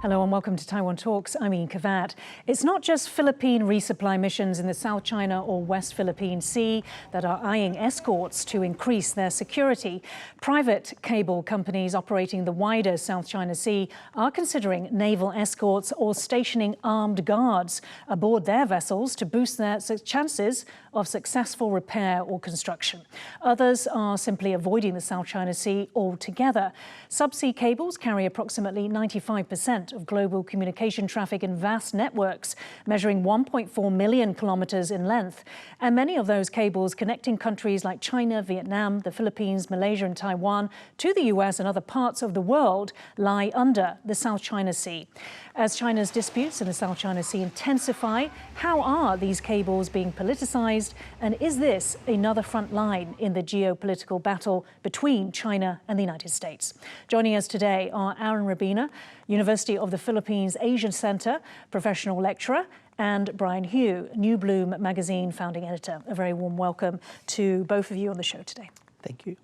Hello and welcome to Taiwan Talks. I'm Ian Kavat. It's not just Philippine resupply missions in the South China or West Philippine Sea that are eyeing escorts to increase their security. Private cable companies operating the wider South China Sea are considering naval escorts or stationing armed guards aboard their vessels to boost their chances of successful repair or construction. Others are simply avoiding the South China Sea altogether. Subsea cables carry approximately 95% of global communication traffic in vast networks, measuring 1.4 million kilometers in length. And many of those cables connecting countries like China, Vietnam, the Philippines, Malaysia and Taiwan to the US and other parts of the world lie under the South China Sea. As China's disputes in the South China Sea intensify, how are these cables being politicized? And is this another front line in the geopolitical battle between China and the United States? Joining us today are Aaron Rabena, University of the Philippines Asian Center professional lecturer, and Brian Hioe, New Bloom magazine founding editor. A very warm welcome to both of you on the show today. Thank you.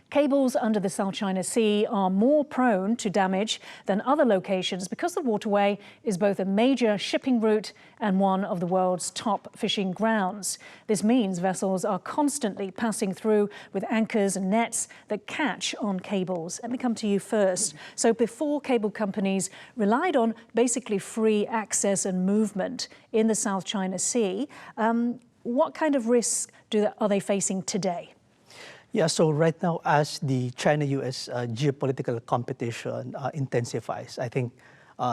Cables under the South China Sea are more prone to damage than other locations because the waterway is both a major shipping route and one of the world's top fishing grounds. This means vessels are constantly passing through with anchors and nets that catch on cables. Let me come to you first. So before cable companies relied on basically free access and movement in the South China Sea, what kind of risks are they facing today? Yeah, so right now, as the China-US geopolitical competition intensifies, I think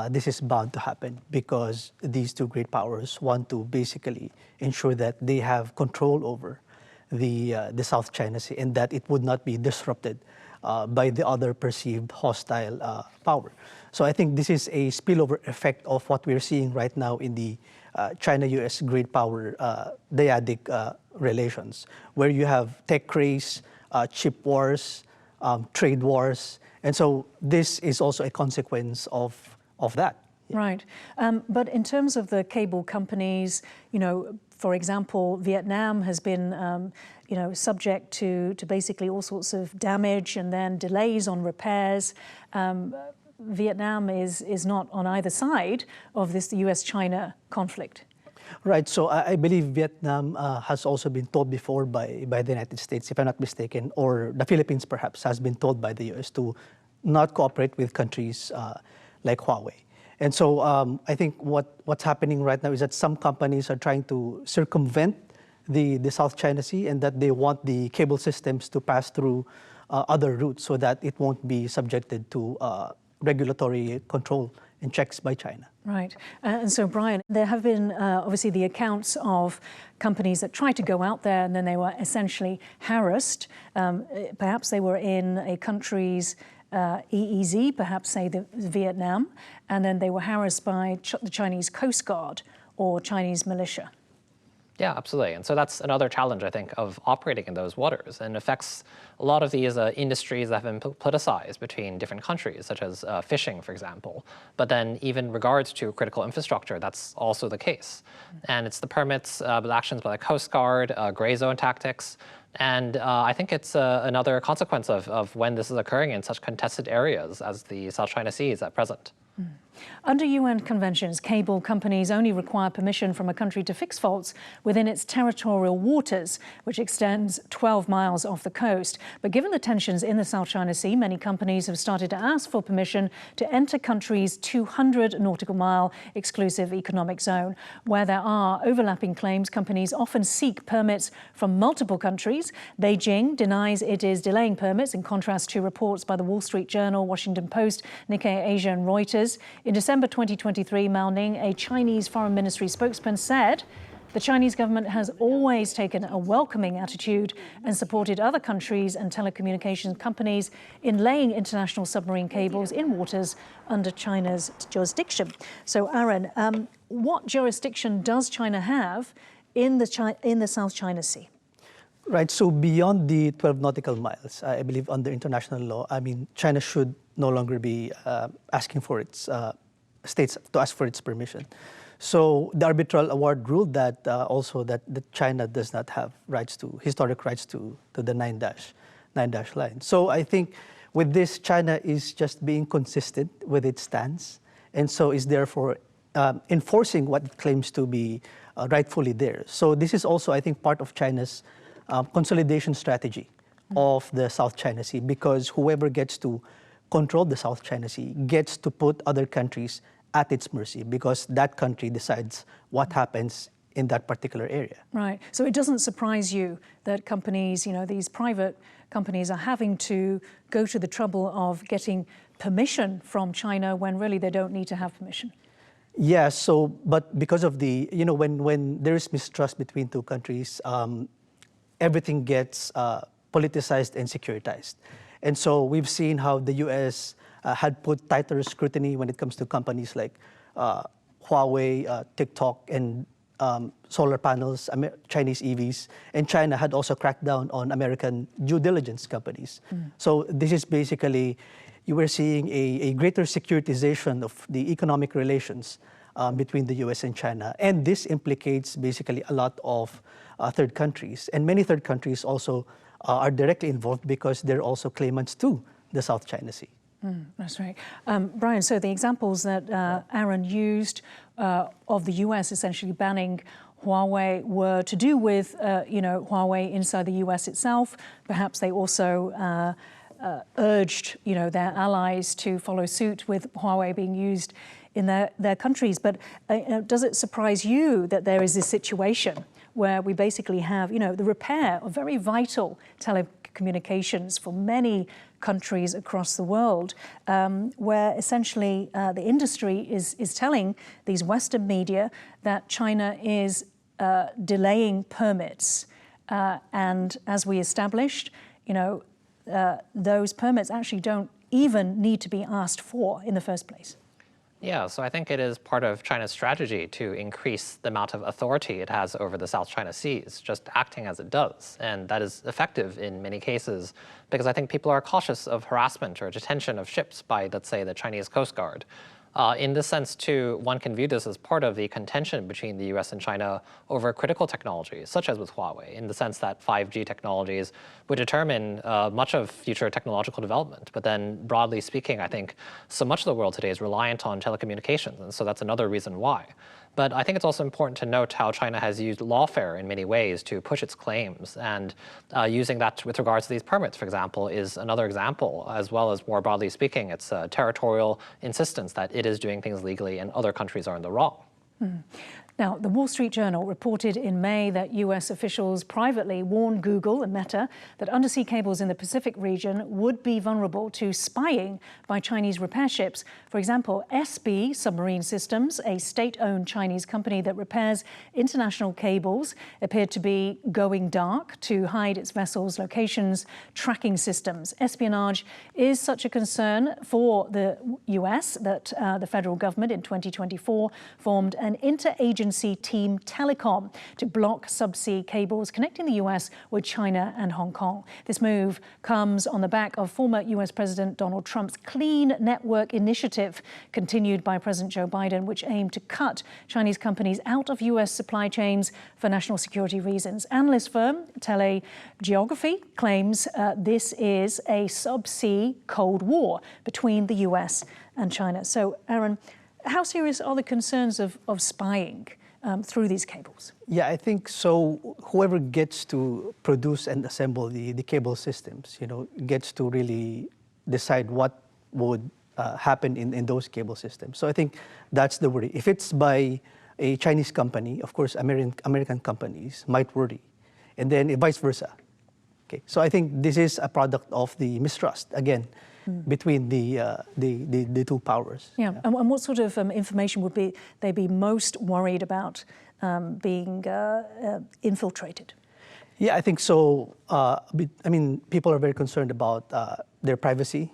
this is bound to happen because these two great powers want to basically ensure that they have control over the South China Sea and that it would not be disrupted by the other perceived hostile power. So I think this is a spillover effect of what we're seeing right now in the China-US great power dyadic relations, where you have tech race, chip wars, trade wars. And so this is also a consequence of that. Yeah. Right. But in terms of the cable companies, for example, Vietnam has been, subject to basically all sorts of damage and then delays on repairs. Vietnam is not on either side of this US-China conflict. Right, so I believe Vietnam has also been told before by the United States, if I'm not mistaken, or the Philippines perhaps has been told by the US to not cooperate with countries like Hioe. And so I think what's happening right now is that some companies are trying to circumvent the South China Sea and that they want the cable systems to pass through other routes so that it won't be subjected to regulatory control and checks by China. Right. And so, Brian, there have been obviously the accounts of companies that tried to go out there and then they were essentially harassed. Perhaps they were in a country's EEZ, perhaps say Vietnam, and then they were harassed by the Chinese Coast Guard or Chinese militia. Yeah, absolutely. And so that's another challenge, I think, of operating in those waters, and affects a lot of these industries that have been politicized between different countries, such as fishing, for example. But then even regards to critical infrastructure, that's also the case. And it's the permits, the actions by the Coast Guard, gray zone tactics. And I think it's another consequence of when this is occurring in such contested areas as the South China Sea is at present. Under UN conventions, cable companies only require permission from a country to fix faults within its territorial waters, which extends 12 miles off the coast. But given the tensions in the South China Sea, many companies have started to ask for permission to enter countries' 200 nautical mile exclusive economic zone. Where there are overlapping claims, companies often seek permits from multiple countries. Beijing denies it is delaying permits, in contrast to reports by the Wall Street Journal, Washington Post, Nikkei Asia and Reuters. In December 2023, Mao Ning, a Chinese Foreign Ministry spokesman, said the Chinese government has always taken a welcoming attitude and supported other countries and telecommunications companies in laying international submarine cables in waters under China's jurisdiction. So, Aaron, what jurisdiction does China have in the South China Sea? Right, so beyond the 12 nautical miles, I believe under international law, China should no longer be asking for its states to ask for its permission. So the arbitral award ruled that also that China does not have historic rights to the 9-dash line. So I think with this, China is just being consistent with its stance and so is therefore enforcing what it claims to be rightfully theirs. So this is also, I think, part of China's consolidation strategy of the South China Sea, because whoever gets to control the South China Sea gets to put other countries at its mercy, because that country decides what happens in that particular area. Right. So it doesn't surprise you that companies, these private companies are having to go to the trouble of getting permission from China when really they don't need to have permission? Yeah, but because of the, when there is mistrust between two countries, everything gets politicized and securitized. And so we've seen how the US had put tighter scrutiny when it comes to companies like Huawei, TikTok, and solar panels, Chinese EVs, and China had also cracked down on American due diligence companies. So this is basically, you were seeing a greater securitization of the economic relations between the US and China. And this implicates basically a lot of third countries. And many third countries also are directly involved because they're also claimants to the South China Sea. That's right. Brian, so the examples that Aaron used of the US essentially banning Huawei were to do with, Huawei inside the US itself. Perhaps they also urged, their allies to follow suit with Huawei being used in their countries. But does it surprise you that there is this situation where we basically have, the repair of very vital telecommunications for many countries across the world, where essentially the industry is telling these Western media that China is delaying permits. And as we established, those permits actually don't even need to be asked for in the first place. Yeah, so I think it is part of China's strategy to increase the amount of authority it has over the South China Seas, just acting as it does. And that is effective in many cases because I think people are cautious of harassment or detention of ships by, let's say, the Chinese Coast Guard. In this sense, too, one can view this as part of the contention between the US and China over critical technologies, such as with Huawei, in the sense that 5G technologies would determine much of future technological development. But then, broadly speaking, I think so much of the world today is reliant on telecommunications, and so that's another reason why. But I think it's also important to note how China has used lawfare in many ways to push its claims, and using that with regards to these permits, for example, is another example, as well as more broadly speaking, its territorial insistence that it is doing things legally and other countries are in the wrong. Now, the Wall Street Journal reported in May that US officials privately warned Google and Meta that undersea cables in the Pacific region would be vulnerable to spying by Chinese repair ships. For example, SB Submarine Systems, a state-owned Chinese company that repairs international cables, appeared to be going dark to hide its vessels' locations, tracking systems. Espionage is such a concern for the US that the federal government in 2024 formed an interagency Team Telecom to block subsea cables connecting the US with China and Hong Kong. This move comes on the back of former US President Donald Trump's Clean Network Initiative, continued by President Joe Biden, which aimed to cut Chinese companies out of US supply chains for national security reasons. Analyst firm Telegeography claims this is a subsea Cold War between the US and China. So, Aaron, how serious are the concerns of spying through these cables? Yeah, I think so. Whoever gets to produce and assemble the cable systems, gets to really decide what would happen in those cable systems. So I think that's the worry. If it's by a Chinese company, of course, American companies might worry, and then vice versa. Okay, so I think this is a product of the mistrust again. Between the two powers. Yeah, and what sort of information would they be most worried about being infiltrated? Yeah, I think so. People are very concerned about their privacy,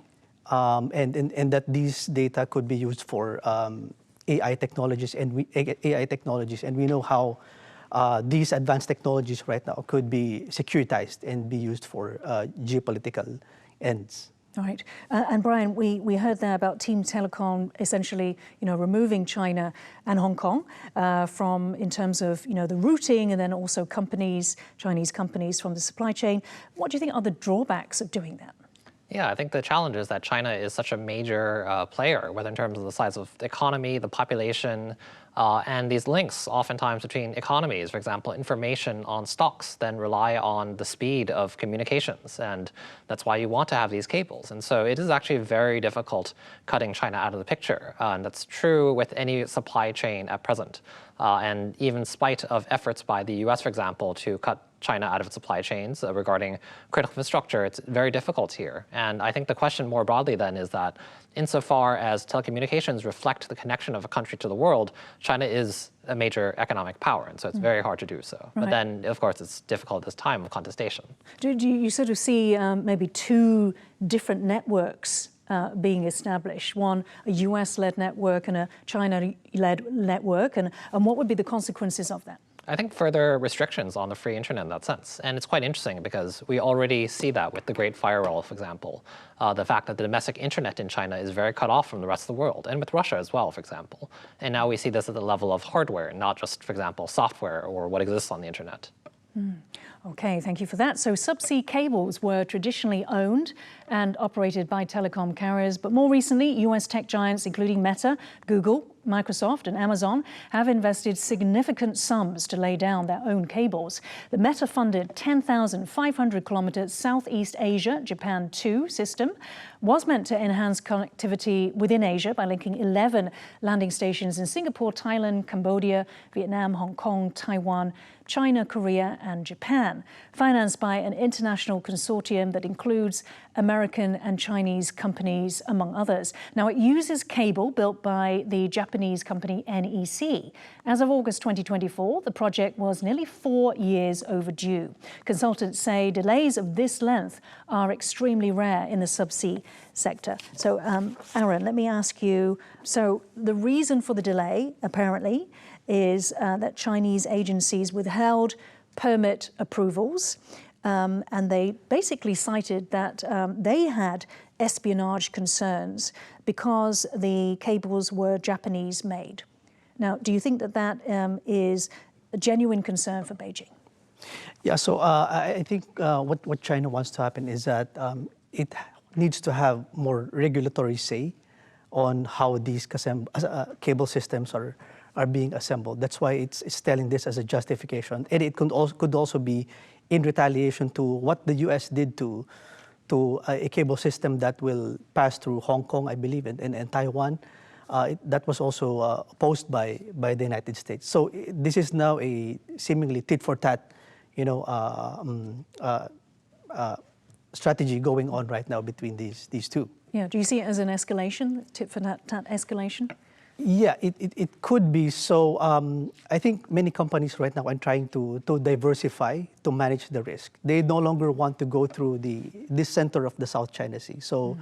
and that these data could be used for AI technologies, and we know how these advanced technologies right now could be securitized and be used for geopolitical ends. All right. And Brian, we heard there about Team Telecom essentially, removing China and Hong Kong from, in terms of, the routing, and then also Chinese companies from the supply chain. What do you think are the drawbacks of doing that? Yeah, I think the challenge is that China is such a major player, whether in terms of the size of the economy, the population, and these links oftentimes between economies. For example, information on stocks then rely on the speed of communications, and that's why you want to have these cables. And so it is actually very difficult cutting China out of the picture, and that's true with any supply chain at present. And even in spite of efforts by the US, for example, to cut China out of its supply chains regarding critical infrastructure, it's very difficult here. And I think the question more broadly then is that insofar as telecommunications reflect the connection of a country to the world, China is a major economic power, and so it's very hard to do so. Right. But then, of course, it's difficult at this time of contestation. Do you sort of see maybe two different networks being established, one a US-led network and a China-led network, and what would be the consequences of that? I think further restrictions on the free internet in that sense. And it's quite interesting because we already see that with the Great Firewall, for example. The fact that the domestic internet in China is very cut off from the rest of the world, and with Russia as well, for example. And now we see this at the level of hardware, not just, for example, software or what exists on the internet. Okay, thank you for that. So subsea cables were traditionally owned and operated by telecom carriers, but more recently, US tech giants, including Meta, Google, Microsoft and Amazon, have invested significant sums to lay down their own cables. The Meta-funded 10,500 kilometers Southeast Asia, Japan 2 system was meant to enhance connectivity within Asia by linking 11 landing stations in Singapore, Thailand, Cambodia, Vietnam, Hong Kong, Taiwan, China, Korea and Japan, financed by an international consortium that includes American and Chinese companies, among others. Now, it uses cable built by the Japanese company NEC. As of August 2024, the project was nearly 4 years overdue. Consultants say delays of this length are extremely rare in the subsea sector. So, Aaron, let me ask you, so the reason for the delay, apparently, is that Chinese agencies withheld permit approvals, and they basically cited that they had espionage concerns because the cables were Japanese made. Now, do you think that that is a genuine concern for Beijing? Yeah, so I think what China wants to happen is that it needs to have more regulatory say on how these cable systems are being assembled. That's why it's telling this as a justification. And it could also be in retaliation to what the US did to a cable system that will pass through Hong Kong, I believe, and Taiwan. That was also opposed by the United States. So this is now a seemingly tit-for-tat, strategy going on right now between these two. Yeah, do you see it as an escalation, tit-for-tat escalation? Yeah, it could be. So I think many companies right now are trying to diversify to manage the risk. They no longer want to go through this center of the South China Sea. So,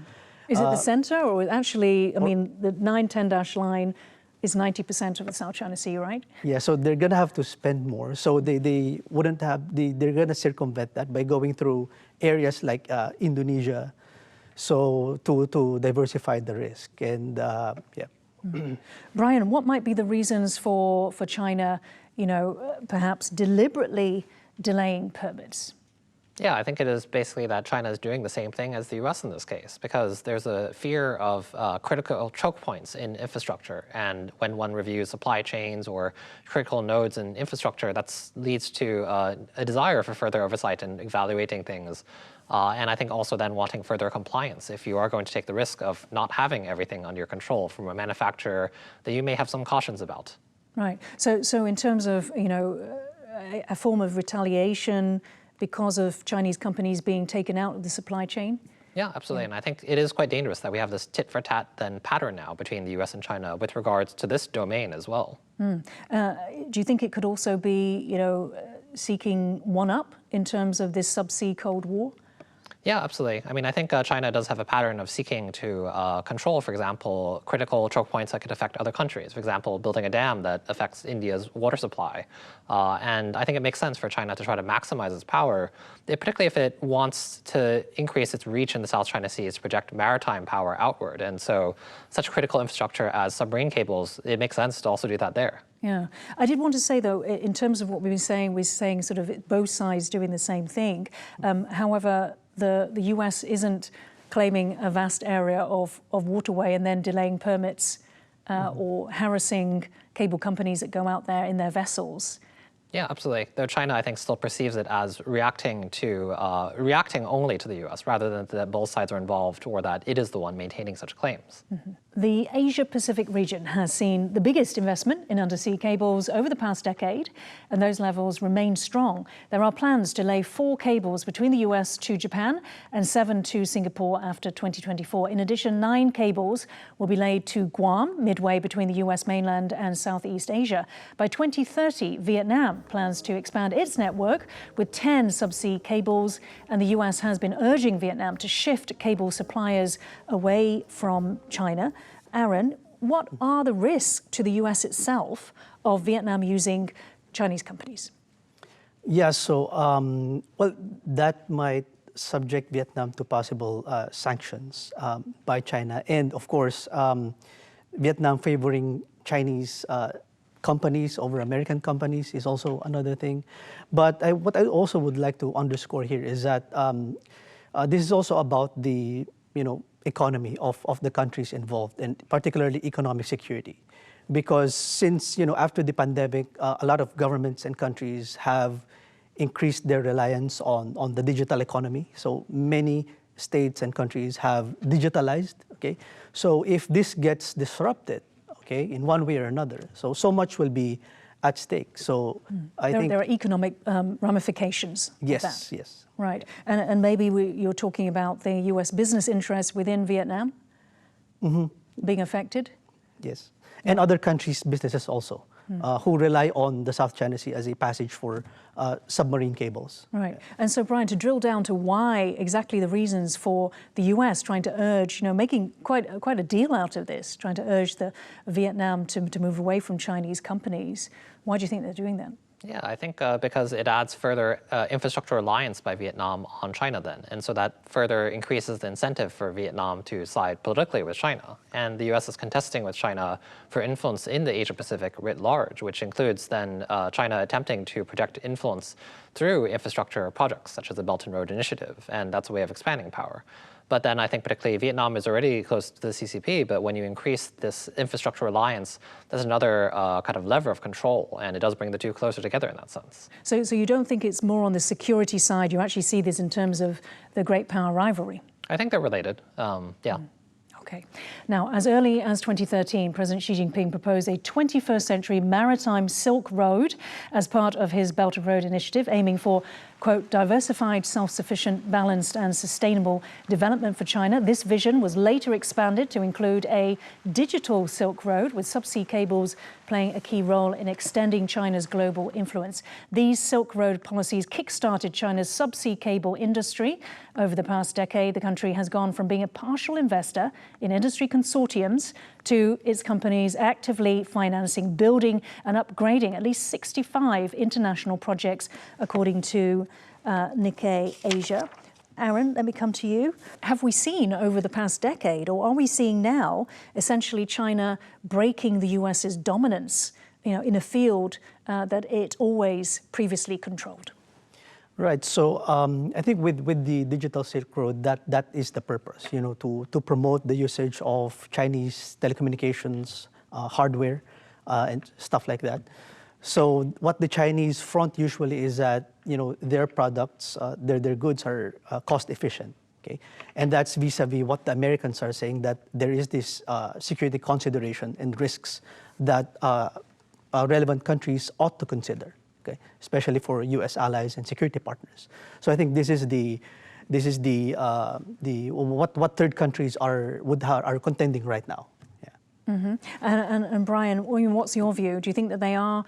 is it the center, or actually, I mean, the 910- line is 90% of the South China Sea, right? Yeah, so they're going to have to spend more. So they wouldn't have, they're going to circumvent that by going through areas like Indonesia, so to diversify the risk. And yeah. Brian, what might be the reasons for China, perhaps deliberately delaying permits? Yeah, I think it is basically that China is doing the same thing as the US in this case, because there's a fear of critical choke points in infrastructure. And when one reviews supply chains or critical nodes in infrastructure, that leads to a desire for further oversight and evaluating things. And I think also then wanting further compliance if you are going to take the risk of not having everything under your control from a manufacturer that you may have some cautions about. Right. So in terms of, a form of retaliation because of Chinese companies being taken out of the supply chain? Yeah, absolutely. And I think it is quite dangerous that we have this tit-for-tat then pattern now between the US and China with regards to this domain as well. Do you think it could also be, seeking one-up in terms of this subsea Cold War? Yeah, absolutely. I mean, I think China does have a pattern of seeking to control, for example, critical choke points that could affect other countries. For example, building a dam that affects India's water supply. And I think it makes sense for China to try to maximize its power, particularly if it wants to increase its reach in the South China Sea to project maritime power outward. And so such critical infrastructure as submarine cables, it makes sense to also do that there. Yeah. I did want to say, though, in terms of what we've been saying, we're saying sort of both sides doing the same thing. However, the US isn't claiming a vast area of waterway and then delaying permits or harassing cable companies that go out there in their vessels. Yeah, absolutely. Though China, I think, still perceives it as reacting only to the U.S. rather than that both sides are involved or that it is the one maintaining such claims. The Asia-Pacific region has seen the biggest investment in undersea cables over the past decade, and those levels remain strong. There are plans to lay 4 cables between the US to Japan and 7 to Singapore after 2024. In addition, 9 cables will be laid to Guam, midway between the US mainland and Southeast Asia. By 2030, Vietnam plans to expand its network with 10 subsea cables, and the US has been urging Vietnam to shift cable suppliers away from China. Aaron, what are the risks to the US itself of Vietnam using Chinese companies? Yeah, so, well, that might subject Vietnam to possible sanctions by China. And of course, Vietnam favoring Chinese companies over American companies is also another thing. But what I also would like to underscore here is that this is also about the, economy of the countries involved, and particularly economic security. Because since, after the pandemic, a lot of governments and countries have increased their reliance on the digital economy. So many states and countries have digitalized, okay? So if this gets disrupted, okay, in one way or another, so much will be at stake. So I think there are economic ramifications of that. Yes. Right, and maybe you're talking about the US business interests within Vietnam being affected? Yes, and other countries' businesses also, who rely on the South China Sea as a passage for submarine cables. Right, and so Brian, to drill down to why exactly the reasons for the US trying to urge, making quite a deal out of this, trying to urge Vietnam to move away from Chinese companies, why do you think they're doing that? Yeah, I think because it adds further infrastructure reliance by Vietnam on China then. And so that further increases the incentive for Vietnam to side politically with China. And the US is contesting with China for influence in the Asia-Pacific writ large, which includes then China attempting to project influence through infrastructure projects such as the Belt and Road Initiative. And that's a way of expanding power. But then I think particularly Vietnam is already close to the CCP, but when you increase this infrastructure reliance, there's another kind of lever of control, and it does bring the two closer together in that sense. So you don't think it's more on the security side, you actually see this in terms of the great power rivalry? I think they're related, yeah. Okay. Now, as early as 2013, President Xi Jinping proposed a 21st century maritime Silk Road as part of his Belt and Road Initiative, aiming for, quote, diversified, self-sufficient, balanced and sustainable development for China. This vision was later expanded to include a digital Silk Road with subsea cables playing a key role in extending China's global influence. These Silk Road policies kick-started China's subsea cable industry. Over the past decade, the country has gone from being a partial investor in industry consortiums to its companies actively financing, building and upgrading at least 65 international projects, according to Nikkei Asia. Aaron, let me come to you. Have we seen over the past decade, or are we seeing now, essentially China breaking the US's dominance, in a field that it always previously controlled? Right. So I think with the digital Silk Road, that is the purpose, to promote the usage of Chinese telecommunications hardware and stuff like that. So what the Chinese front usually is that, their products, their goods are cost efficient. Okay, and that's vis-a-vis what the Americans are saying, that there is this security consideration and risks that relevant countries ought to consider. Okay, especially for U.S. allies and security partners. So I think this is what third countries are contending right now. Yeah. And Brian, what's your view? Do you think that they are,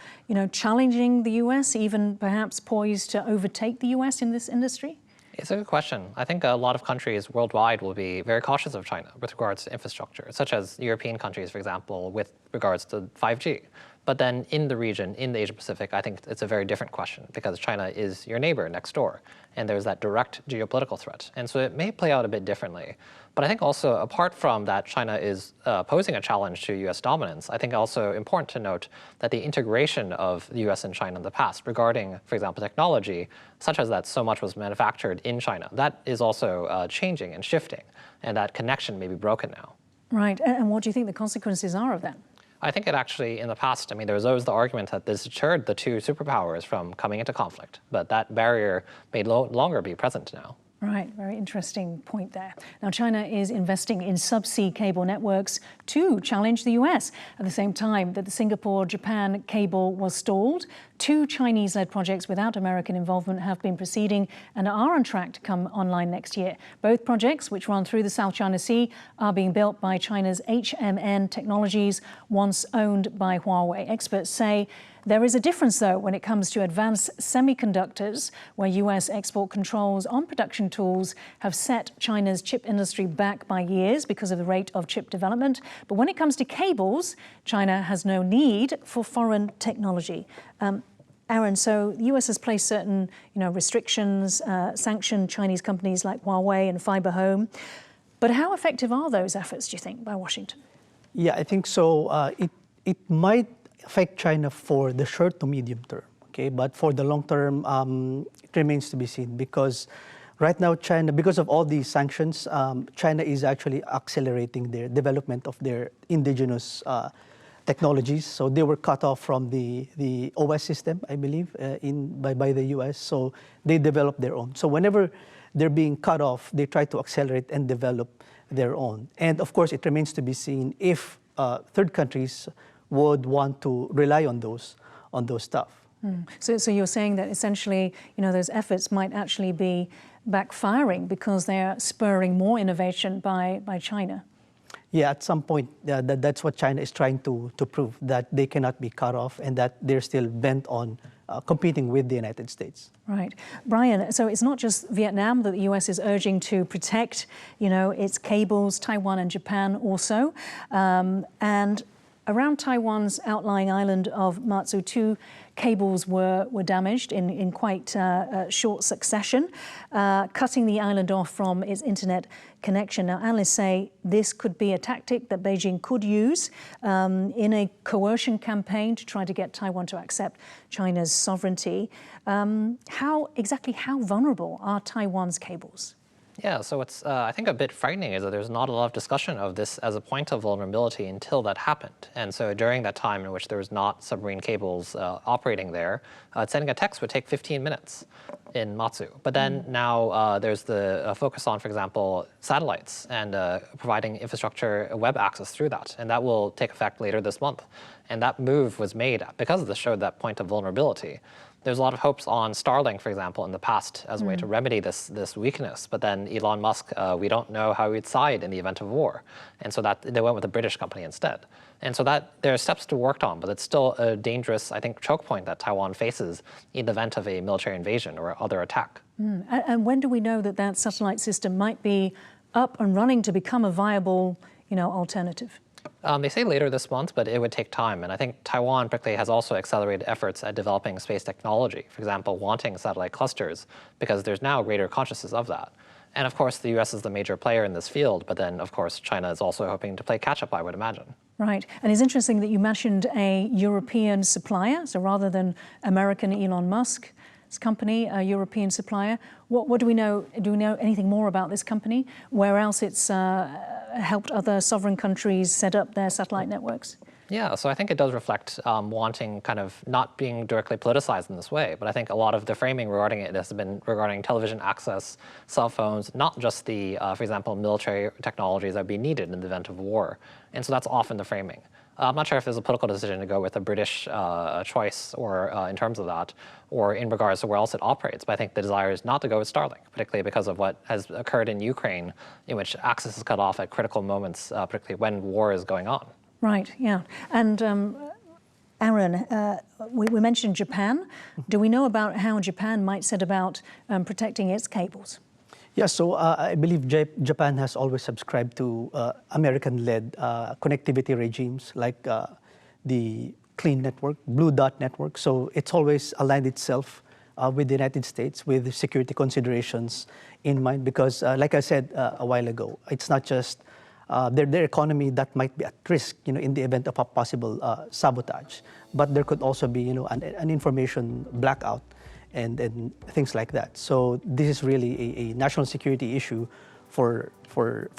challenging the U.S., even perhaps poised to overtake the U.S. in this industry? It's a good question. I think a lot of countries worldwide will be very cautious of China with regards to infrastructure, such as European countries, for example, with regards to 5G. But then in the region, in the Asia Pacific, I think it's a very different question because China is your neighbor next door, and there's that direct geopolitical threat. And so it may play out a bit differently. But I think also, apart from that China is posing a challenge to US dominance, I think also important to note that the integration of the US and China in the past regarding, for example, technology, such as that so much was manufactured in China, that is also changing and shifting, and that connection may be broken now. Right, and what do you think the consequences are of that? I think it actually, in the past, I mean, there was always the argument that this deterred the two superpowers from coming into conflict, but that barrier may no longer be present now. Right, very interesting point there. Now, China is investing in subsea cable networks to challenge the US. At the same time that the Singapore-Japan cable was stalled, two Chinese-led projects without American involvement have been proceeding and are on track to come online next year. Both projects, which run through the South China Sea, are being built by China's HMN Technologies, once owned by Hioe. Experts say there is a difference, though, when it comes to advanced semiconductors, where US export controls on production tools have set China's chip industry back by years because of the rate of chip development. But when it comes to cables, China has no need for foreign technology. Aaron, so the US has placed certain restrictions, sanctioned Chinese companies like Huawei and Fiber Home. But how effective are those efforts, do you think, by Washington? Yeah, I think so. It might affect China for the short to medium term, okay? But for the long term, it remains to be seen because right now China, because of all these sanctions, China is actually accelerating their development of their indigenous technologies. So they were cut off from the OS system, I believe, by the US. So they developed their own. So whenever they're being cut off, they try to accelerate and develop their own. And of course, it remains to be seen if third countries would want to rely on those stuff. So you're saying that essentially, those efforts might actually be backfiring because they're spurring more innovation by China. Yeah, at some point, that's what China is trying to prove, that they cannot be cut off and that they're still bent on competing with the United States. Right. Brian, so it's not just Vietnam that the US is urging to protect, its cables, Taiwan and Japan also. And around Taiwan's outlying island of Matsu, two cables were damaged in quite short succession, cutting the island off from its internet connection. Now, analysts say this could be a tactic that Beijing could use in a coercion campaign to try to get Taiwan to accept China's sovereignty. How vulnerable are Taiwan's cables? Yeah, so what's I think a bit frightening is that there's not a lot of discussion of this as a point of vulnerability until that happened. And so during that time in which there was not submarine cables operating there, sending a text would take 15 minutes in Matsu. But then now there's the focus on, for example, satellites and providing infrastructure web access through that. And that will take effect later this month. And that move was made because this showed that point of vulnerability. There's a lot of hopes on Starlink, for example, in the past as a way to remedy this weakness. But then Elon Musk, we don't know how he'd side in the event of war. And so that they went with a British company instead. And so that there are steps to work on, but it's still a dangerous, I think, choke point that Taiwan faces in the event of a military invasion or other attack. And when do we know that that satellite system might be up and running to become a viable, alternative? They say later this month, but it would take time. And I think Taiwan particularly has also accelerated efforts at developing space technology, for example, wanting satellite clusters, because there's now greater consciousness of that. And of course, the US is the major player in this field, but then of course, China is also hoping to play catch up, I would imagine. Right. And it's interesting that you mentioned a European supplier. So rather than American Elon Musk's company, a European supplier. What do we know? Do we know anything more about this company? Where else it's helped other sovereign countries set up their satellite networks? Yeah, so I think it does reflect wanting kind of not being directly politicized in this way, but I think a lot of the framing regarding it has been regarding television access, cell phones, not just the, for example, military technologies that would be needed in the event of war. And so that's often the framing. I'm not sure if there's a political decision to go with a British choice or in terms of that, or in regards to where else it operates. But I think the desire is not to go with Starlink, particularly because of what has occurred in Ukraine, in which access is cut off at critical moments, particularly when war is going on. Right, yeah. And Aaron, we mentioned Japan. Do we know about how Japan might set about protecting its cables? Yeah, so I believe Japan has always subscribed to American-led connectivity regimes like the clean network, blue dot network. So it's always aligned itself with the United States with security considerations in mind. Because like I said a while ago, it's not just their economy that might be at risk, in the event of a possible sabotage. But there could also be, an information blackout and things like that. So this is really a national security issue for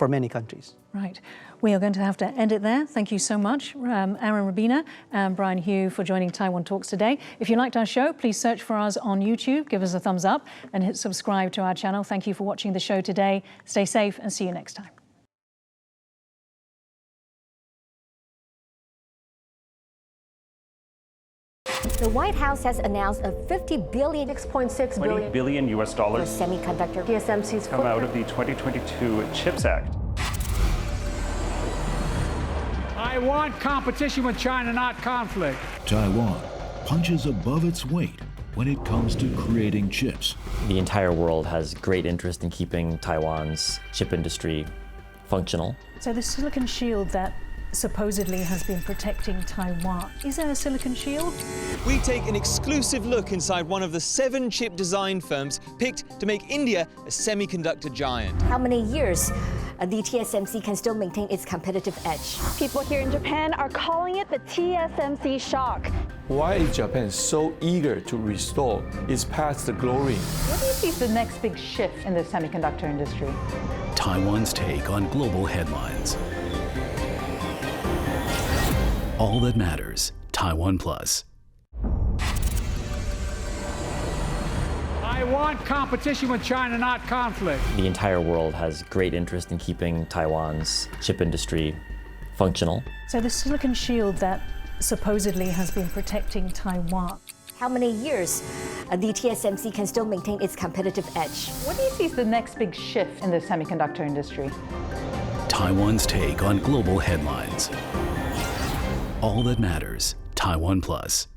many countries. Right. We are going to have to end it there. Thank you so much, Aaron Rabena and Brian Hioe, for joining Taiwan Talks today. If you liked our show, please search for us on YouTube, give us a thumbs up, and hit subscribe to our channel. Thank you for watching the show today. Stay safe and see you next time. The White House has announced a $50 billion, $20 billion US dollars for semiconductor. TSMC's come out of the 2022 CHIPS Act. I want competition with China, not conflict. Taiwan punches above its weight when it comes to creating chips. The entire world has great interest in keeping Taiwan's chip industry functional. So the silicon shield that supposedly has been protecting Taiwan, is there a silicon shield? We take an exclusive look inside one of the 7 chip design firms picked to make India a semiconductor giant. How many years the TSMC can still maintain its competitive edge? People here in Japan are calling it the TSMC shock. Why is Japan so eager to restore its past glory? What do you see as the next big shift in the semiconductor industry? Taiwan's take on global headlines. All that matters, Taiwan Plus. I want competition with China, not conflict. The entire world has great interest in keeping Taiwan's chip industry functional. So the silicon shield that supposedly has been protecting Taiwan. How many years the TSMC can still maintain its competitive edge? What do you see as the next big shift in the semiconductor industry? Taiwan's take on global headlines. All that matters, Taiwan Plus.